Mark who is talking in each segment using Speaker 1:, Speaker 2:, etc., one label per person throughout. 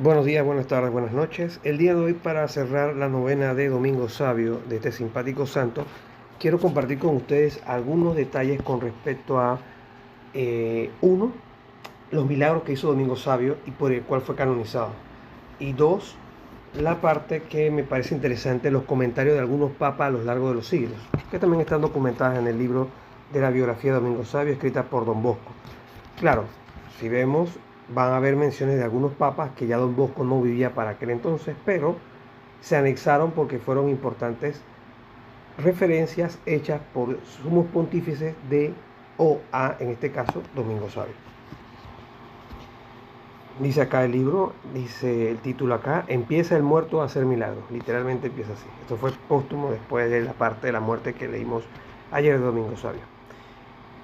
Speaker 1: Buenos días, buenas tardes, buenas noches. El día de hoy, para cerrar la novena de Domingo Sabio de este simpático santo, quiero compartir con ustedes algunos detalles con respecto a, uno, los milagros que hizo Domingo Sabio y por el cual fue canonizado. Y dos, la parte que me parece interesante, los comentarios de algunos papas a lo largo de los siglos, que también están documentadas en el libro de la biografía de Domingo Sabio, escrita por Don Bosco. Claro, si vemos, van a haber menciones de algunos papas que ya Don Bosco no vivía para aquel entonces, pero se anexaron porque fueron importantes referencias hechas por sumos pontífices de o a, en este caso, Domingo Sabio. Dice acá el libro, dice el título acá, empieza el muerto a hacer milagros. Literalmente empieza así. Esto fue póstumo después de la parte de la muerte que leímos ayer de Domingo Sabio.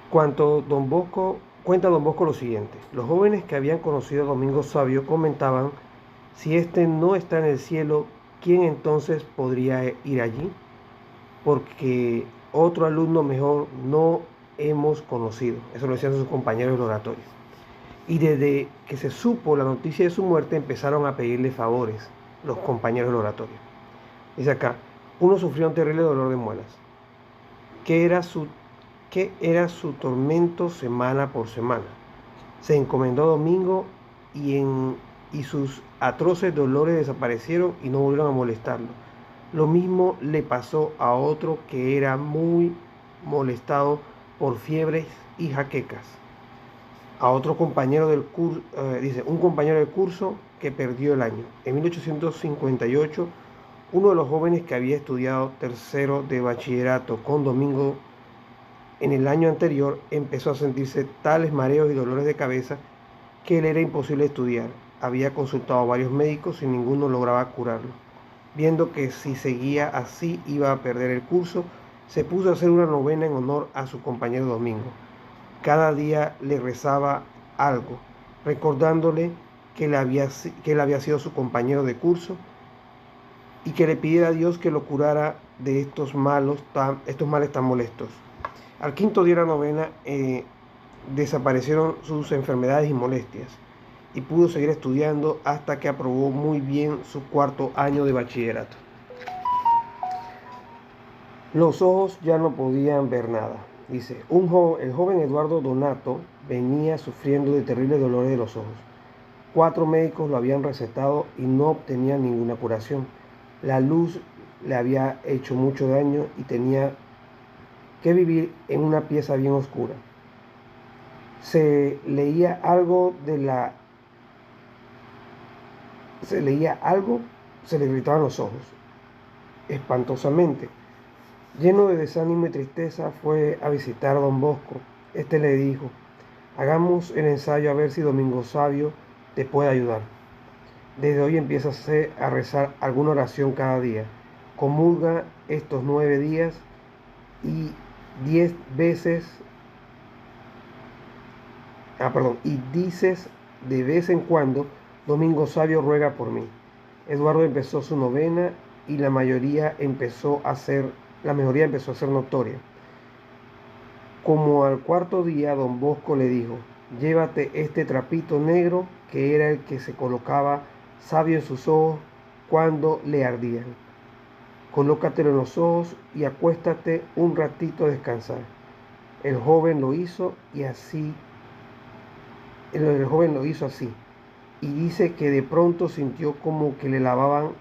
Speaker 1: Cuenta Don Bosco lo siguiente: los jóvenes que habían conocido a Domingo Sabio comentaban: si éste no está en el cielo, ¿quién entonces podría ir allí? Porque otro alumno mejor no hemos conocido. Eso lo decían sus compañeros del oratorio. Y desde que se supo la noticia de su muerte, empezaron a pedirle favores los compañeros del oratorio. Dice acá: uno sufrió un terrible dolor de muelas, que era su tormento semana por semana. Se encomendó a Domingo y sus atroces dolores desaparecieron y no volvieron a molestarlo. Lo mismo le pasó a otro que era muy molestado por fiebres y jaquecas. A otro compañero del curso, dice, un compañero del curso que perdió el año. En 1858, uno de los jóvenes que había estudiado tercero de bachillerato con Domingo en el año anterior, empezó a sentirse tales mareos y dolores de cabeza que le era imposible estudiar. Había consultado a varios médicos y ninguno lograba curarlo. Viendo que si seguía así iba a perder el curso, se puso a hacer una novena en honor a su compañero Domingo. Cada día le rezaba algo, recordándole que él había sido su compañero de curso y que le pidiera a Dios que lo curara de estos males tan molestos. Al quinto día de la novena desaparecieron sus enfermedades y molestias y pudo seguir estudiando hasta que aprobó muy bien su cuarto año de bachillerato. Los ojos ya no podían ver nada. Dice, el joven Eduardo Donato venía sufriendo de terribles dolores de los ojos. 4 médicos lo habían recetado y no obtenía ninguna curación. La luz le había hecho mucho daño y tenía que vivir en una pieza bien oscura. Se leía algo, se le irritaban los ojos, espantosamente. Lleno de desánimo y tristeza, fue a visitar a Don Bosco. Este le dijo: hagamos el ensayo a ver si Domingo Sabio te puede ayudar. Desde hoy empieza a rezar alguna oración cada día. Comulga estos 9 días y 10 veces, y dices de vez en cuando: Domingo Sabio ruega por mí. Eduardo empezó su novena y la mejoría empezó a ser notoria. Como al cuarto día, Don Bosco le dijo: llévate este trapito negro, que era el que se colocaba Sabio en sus ojos cuando le ardían. Colócatelo en los ojos y acuéstate un ratito a descansar. El joven lo hizo así, y dice que de pronto sintió como que le lavaban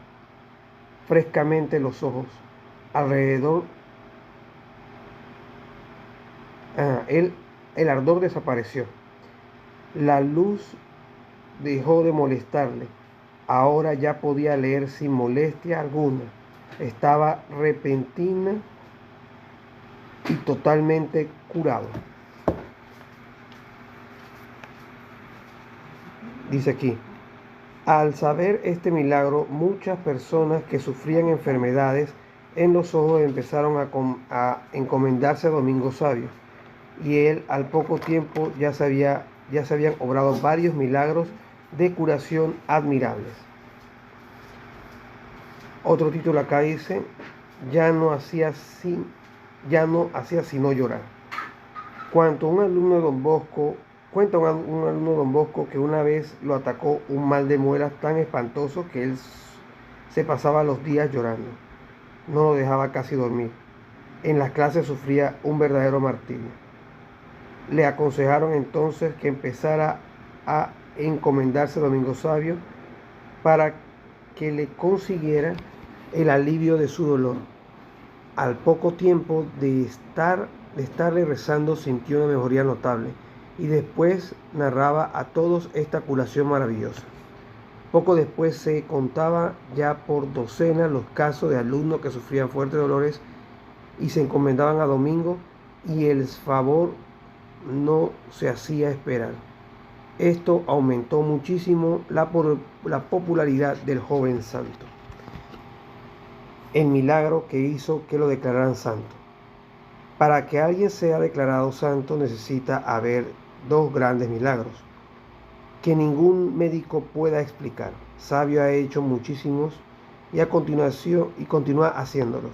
Speaker 1: frescamente los ojos. Alrededor, el ardor desapareció. La luz dejó de molestarle. Ahora ya podía leer sin molestia alguna. Estaba repentina y totalmente curado. Dice aquí: al saber este milagro, muchas personas que sufrían enfermedades en los ojos empezaron a encomendarse a Domingo Sabio, y él al poco tiempo ya se habían obrado varios milagros de curación admirables. Otro título acá dice: ya no hacía sino llorar. Cuando un alumno de Don Bosco Cuenta un alumno de Don Bosco que una vez lo atacó un mal de muelas tan espantoso que él se pasaba los días llorando. No lo dejaba casi dormir. En las clases sufría un verdadero martirio. Le aconsejaron entonces que empezara a encomendarse a Domingo Sabio para que le consiguiera el alivio de su dolor. Al poco tiempo de estarle rezando sintió una mejoría notable y después narraba a todos esta curación maravillosa. Poco después se contaba ya por docenas los casos de alumnos que sufrían fuertes dolores y se encomendaban a Domingo y el favor no se hacía esperar. Esto aumentó muchísimo la popularidad del joven santo. El milagro que hizo que lo declararan santo. Para que alguien sea declarado santo necesita haber dos grandes milagros que ningún médico pueda explicar. Sabio ha hecho muchísimos y a continuación continúa haciéndolos.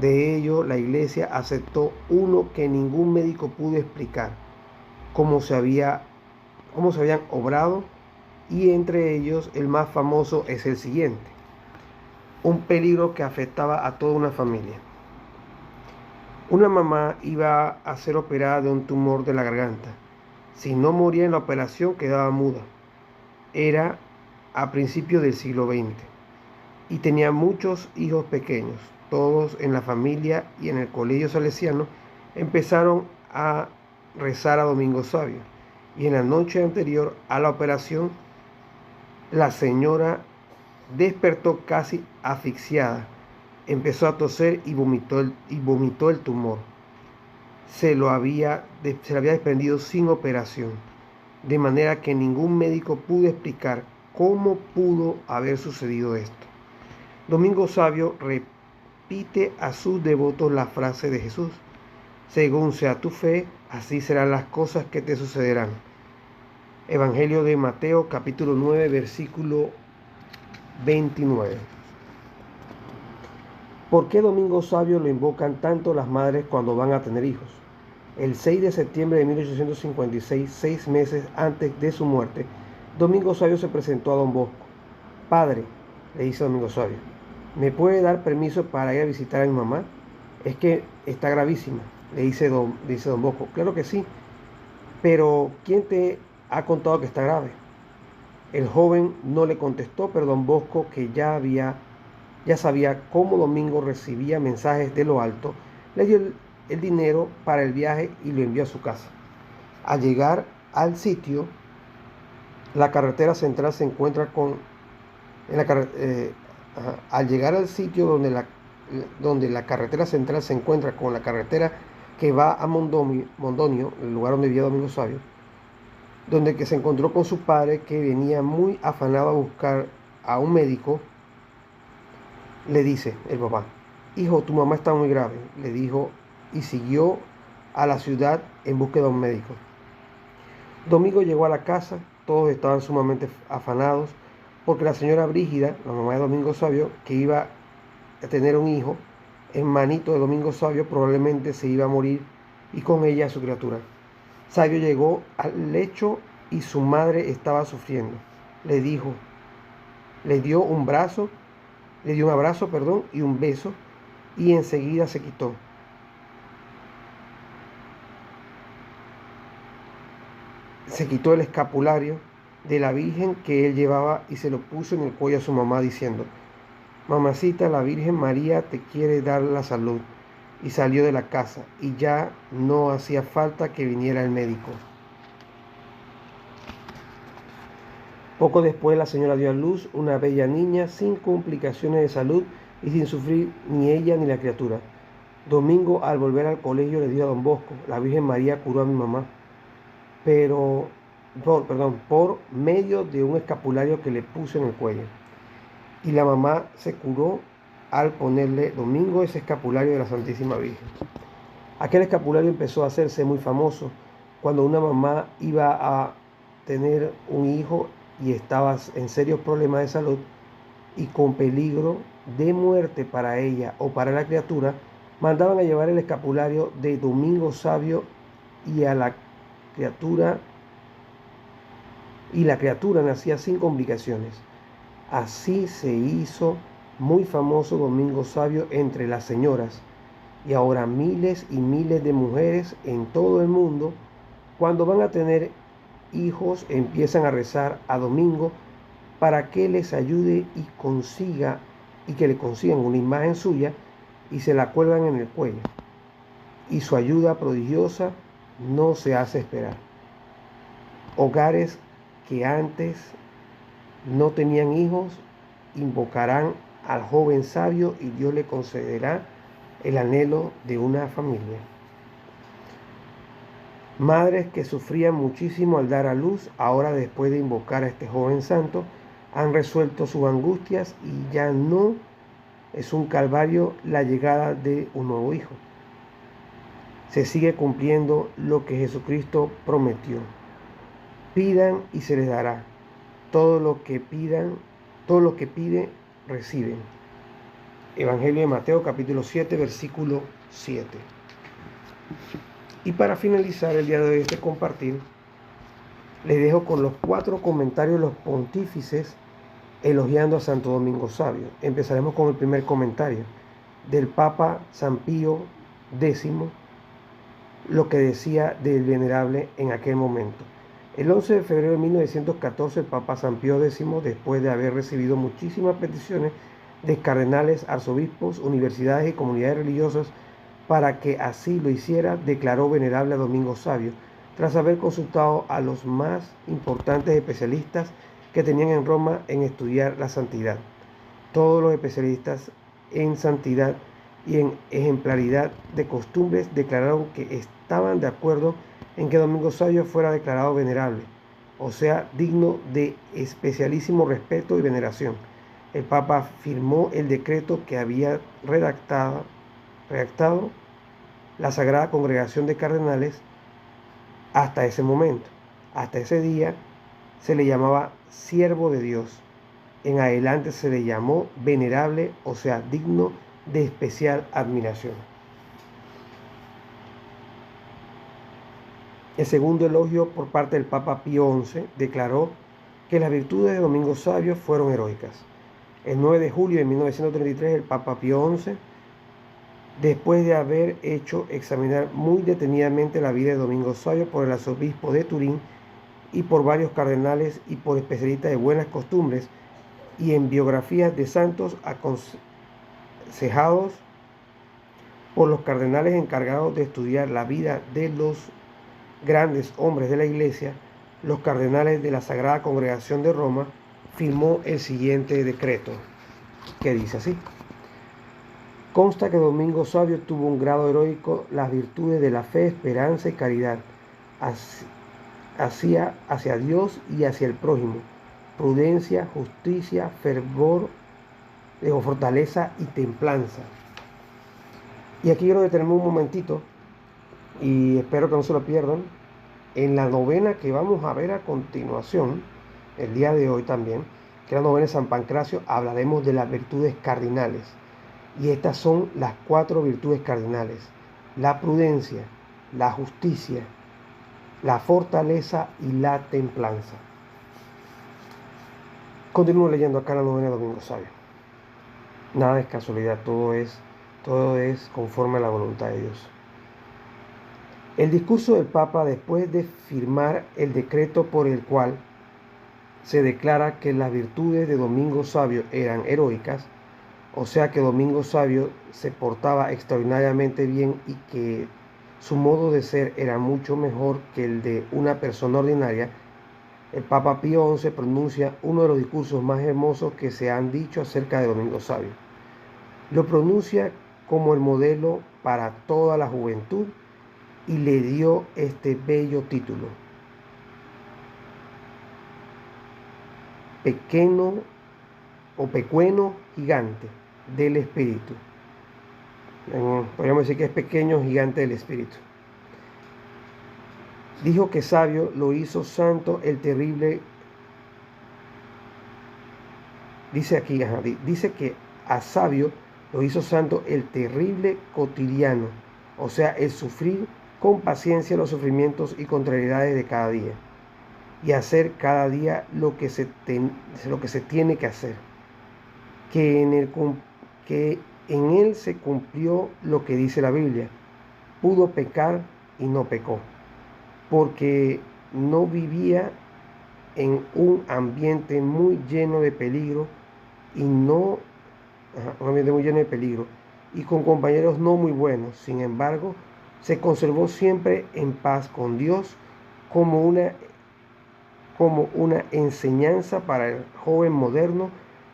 Speaker 1: De ello, la Iglesia aceptó uno que ningún médico pudo explicar cómo se habían obrado, y entre ellos el más famoso es el siguiente: un peligro que afectaba a toda una familia. Una mamá iba a ser operada de un tumor de la garganta. Si no moría en la operación, quedaba muda. Era a principios del siglo XX y tenía muchos hijos pequeños. Todos en la familia y en el colegio salesiano empezaron a rezar a Domingo Sabio. Y en la noche anterior a la operación, la señora despertó casi asfixiada. Empezó a toser y vomitó el tumor. Se le había desprendido sin operación, de manera que ningún médico pudo explicar cómo pudo haber sucedido esto. Domingo Sabio repite a sus devotos la frase de Jesús: según sea tu fe, así serán las cosas que te sucederán. Evangelio de Mateo, capítulo 9, versículo 29. ¿Por qué Domingo Sabio lo invocan tanto las madres cuando van a tener hijos? El 6 de septiembre de 1856, 6 meses antes de su muerte, Domingo Sabio se presentó a Don Bosco. Padre, le dice Domingo Sabio, ¿me puede dar permiso para ir a visitar a mi mamá? Es que está gravísima, le dice Don Bosco. Claro que sí, pero ¿quién te ha contado que está grave? El joven no le contestó, pero Don Bosco, que ya sabía cómo Domingo recibía mensajes de lo alto, le dio el dinero para el viaje y lo envió a su casa. Al llegar al sitio, la carretera central se encuentra con al llegar al sitio donde la carretera central se encuentra con la carretera que va a Mondonio, el lugar donde vivía Domingo Sabio, donde que se encontró con su padre, que venía muy afanado a buscar a un médico. Le dice el papá: hijo, tu mamá está muy grave, le dijo, y siguió a la ciudad en búsqueda de un médico. Domingo llegó a la casa, todos estaban sumamente afanados, porque la señora Brígida, la mamá de Domingo Sabio, que iba a tener un hijo, hermanito de Domingo Sabio, probablemente se iba a morir, y con ella su criatura. Sabio llegó al lecho y su madre estaba sufriendo. Le dio un abrazo, y un beso, y enseguida se quitó. Se quitó el escapulario de la Virgen que él llevaba y se lo puso en el cuello a su mamá, diciendo: mamacita, la Virgen María te quiere dar la salud. Y salió de la casa, y ya no hacía falta que viniera el médico. Poco después la señora dio a luz una bella niña sin complicaciones de salud y sin sufrir ni ella ni la criatura. Domingo, al volver al colegio, le dijo a Don Bosco: la Virgen María curó a mi mamá, por medio de un escapulario que le puso en el cuello. Y la mamá se curó al ponerle Domingo ese escapulario de la Santísima Virgen. Aquel escapulario empezó a hacerse muy famoso cuando una mamá iba a tener un hijo y estaba en serios problemas de salud y con peligro de muerte para ella o para la criatura. Mandaban a llevar el escapulario de Domingo Sabio y a la criatura y la criatura nacía sin complicaciones. Así se hizo muy famoso Domingo Sabio entre las señoras, y ahora miles y miles de mujeres en todo el mundo, cuando van a tener hijos, empiezan a rezar a Domingo para que les ayude y que le consigan una imagen suya y se la cuelgan en el cuello. Y su ayuda prodigiosa no se hace esperar. Hogares que antes no tenían hijos invocarán al joven sabio y Dios le concederá el anhelo de una familia. Madres que sufrían muchísimo al dar a luz, ahora después de invocar a este joven santo, han resuelto sus angustias y ya no es un calvario la llegada de un nuevo hijo. Se sigue cumpliendo lo que Jesucristo prometió. Pidan y se les dará. Todo lo que piden, reciben. Evangelio de Mateo, capítulo 7, versículo 7. Y para finalizar el día de hoy este compartir, les dejo con los 4 comentarios de los pontífices elogiando a Santo Domingo Sabio. Empezaremos con el primer comentario del Papa San Pío X, lo que decía del venerable en aquel momento. El 11 de febrero de 1914, el Papa San Pío X, después de haber recibido muchísimas peticiones de cardenales, arzobispos, universidades y comunidades religiosas para que así lo hiciera, declaró venerable a Domingo Sabio, tras haber consultado a los más importantes especialistas que tenían en Roma en estudiar la santidad. Todos los especialistas en santidad y en ejemplaridad de costumbres declararon que estaban de acuerdo en que Domingo Sabio fuera declarado venerable, o sea, digno de especialísimo respeto y veneración. El Papa firmó el decreto que había redactado la Sagrada Congregación de Cardenales. Hasta ese momento, hasta ese día, se le llamaba siervo de Dios. En adelante se le llamó venerable, o sea, digno de especial admiración. El segundo elogio por parte del Papa Pío XI declaró que las virtudes de Domingo Sabio fueron heroicas. El 9 de julio de 1933, el Papa Pío XI, después de haber hecho examinar muy detenidamente la vida de Domingo Sabio por el arzobispo de Turín y por varios cardenales y por especialistas de buenas costumbres, y en biografías de santos aconsejados por los cardenales encargados de estudiar la vida de los grandes hombres de la Iglesia, los cardenales de la Sagrada Congregación de Roma, firmó el siguiente decreto, que dice así: consta que Domingo Sabio tuvo un grado heroico las virtudes de la fe, esperanza y caridad hacia Dios y hacia el prójimo, prudencia, justicia, fervor, fortaleza y templanza. Y aquí quiero detenerme un momentito y espero que no se lo pierdan. En la novena que vamos a ver a continuación, el día de hoy también, que es la novena de San Pancracio, hablaremos de las virtudes cardinales. Y estas son las 4 virtudes cardinales: la prudencia, la justicia, la fortaleza y la templanza. Continúo leyendo acá la novena de Domingo Sabio. Nada es casualidad, todo es conforme a la voluntad de Dios. El discurso del Papa, después de firmar el decreto por el cual se declara que las virtudes de Domingo Sabio eran heroicas, o sea que Domingo Sabio se portaba extraordinariamente bien y que su modo de ser era mucho mejor que el de una persona ordinaria, el Papa Pío XI pronuncia uno de los discursos más hermosos que se han dicho acerca de Domingo Sabio. Lo pronuncia como el modelo para toda la juventud y le dio este bello título: pequeño o pequeño gigante del Espíritu. Podríamos decir que es pequeño gigante del Espíritu. Dijo que Sabio lo hizo santo el terrible. Dice que a Sabio lo hizo santo el terrible cotidiano, o sea, el sufrir con paciencia los sufrimientos y contrariedades de cada día. y hacer cada día lo que se tiene que hacer, que en él se cumplió lo que dice la Biblia: pudo pecar y no pecó, porque no vivía en un ambiente muy lleno de peligro un ambiente muy lleno de peligro y con compañeros no muy buenos. Sin embargo, se conservó siempre en paz con Dios, como una enseñanza para el joven moderno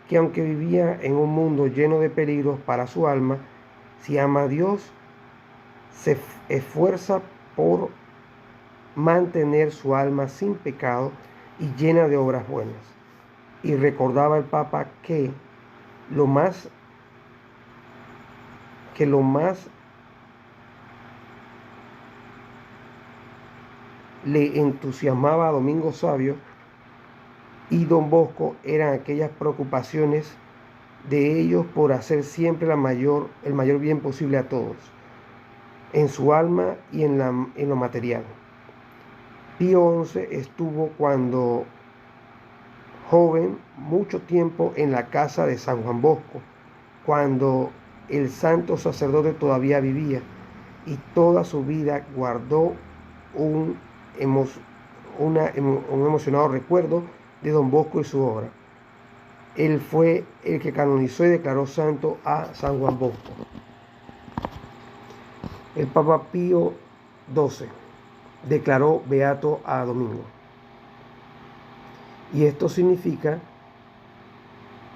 Speaker 1: que, aunque vivía en un mundo lleno de peligros para su alma, si ama a Dios, se esfuerza por mantener su alma sin pecado y llena de obras buenas. Y recordaba el Papa que lo más le entusiasmaba a Domingo Savio y Don Bosco eran aquellas preocupaciones de ellos por hacer siempre el mayor bien posible a todos, en su alma y en lo material. Pío XI estuvo, cuando joven, mucho tiempo en la casa de San Juan Bosco, cuando el santo sacerdote todavía vivía, y toda su vida guardó un emocionado recuerdo de Don Bosco y su obra. Él fue el que canonizó y declaró santo a San Juan Bosco. El Papa Pío XII declaró beato a Domingo. Y esto significa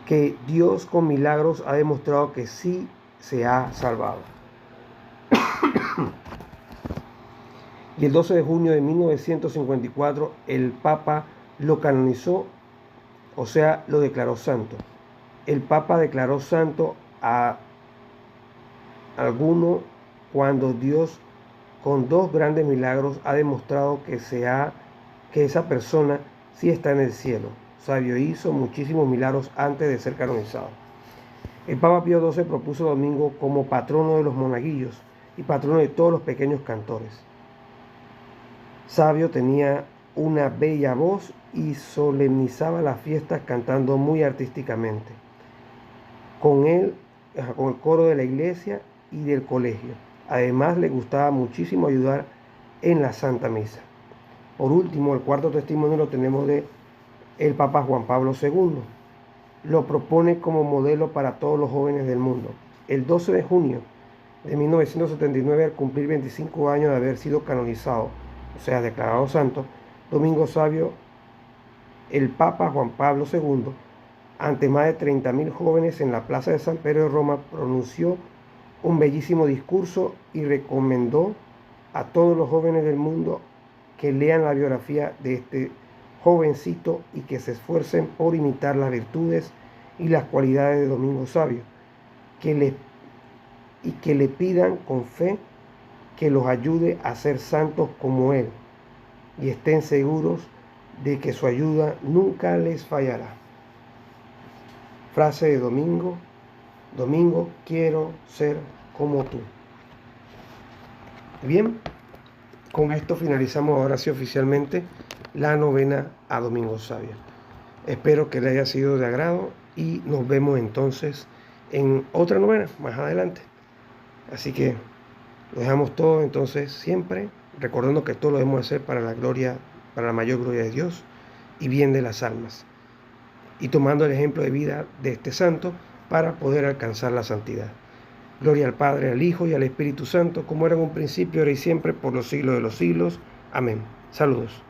Speaker 1: que Dios con milagros ha demostrado que sí se ha salvado. Y el 12 de junio de 1954 el Papa lo canonizó, o sea, lo declaró santo. El Papa declaró santo a alguno cuando Dios, con dos grandes milagros, ha demostrado que esa persona sí está en el cielo. Savio hizo muchísimos milagros antes de ser canonizado. El Papa Pío XII propuso a Domingo como patrono de los monaguillos y patrono de todos los pequeños cantores. Savio tenía una bella voz y solemnizaba las fiestas cantando muy artísticamente, con el coro de la iglesia y del colegio. Además, le gustaba muchísimo ayudar en la Santa Misa. Por último, el cuarto testimonio lo tenemos de el Papa Juan Pablo II. Lo propone como modelo para todos los jóvenes del mundo. El 12 de junio de 1979, al cumplir 25 años de haber sido canonizado, o sea, declarado santo, Domingo Savio, el Papa Juan Pablo II, ante más de 30.000 jóvenes en la Plaza de San Pedro de Roma, pronunció un bellísimo discurso y recomendó a todos los jóvenes del mundo que lean la biografía de este jovencito y que se esfuercen por imitar las virtudes y las cualidades de Domingo Savio, y que le pidan con fe que los ayude a ser santos como él, y estén seguros de que su ayuda nunca les fallará. Frase de Domingo: Domingo, quiero ser como tú. Bien, con esto finalizamos ahora sí oficialmente la novena a Domingo Savio. Espero que le haya sido de agrado y nos vemos entonces en otra novena más adelante. Así que lo dejamos todo entonces siempre recordando que todo lo debemos hacer para la mayor gloria de Dios y bien de las almas, y tomando el ejemplo de vida de este santo para poder alcanzar la santidad. Gloria al Padre, al Hijo y al Espíritu Santo, como era en un principio, ahora y siempre, por los siglos de los siglos. Amén. Saludos.